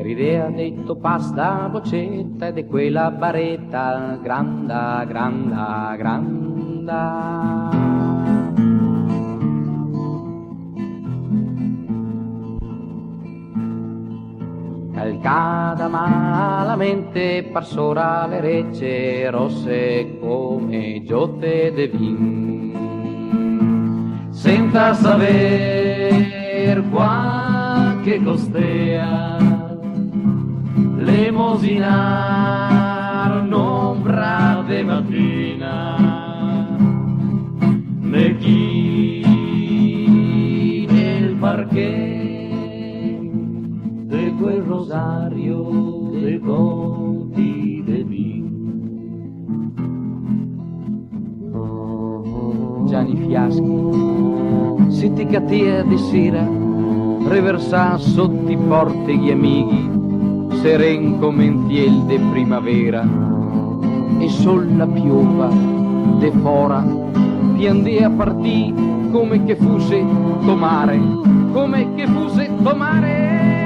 ridea detto pasta boccetta ed è quella baretta granda, granda, granda. Calcata malamente par sora le recce rosse come giotte de vin, senza saber qualche costea lemosinar n'ombra de mattina ne chi nel parquet de quel rosario de conti de vin. Gianni Fiaschi si ti cattia di sera reversà sotto i porti gli amici seren come in fiel de primavera e sol la piova de fora tiende a partì come che fosse tomare, come che fosse tomare.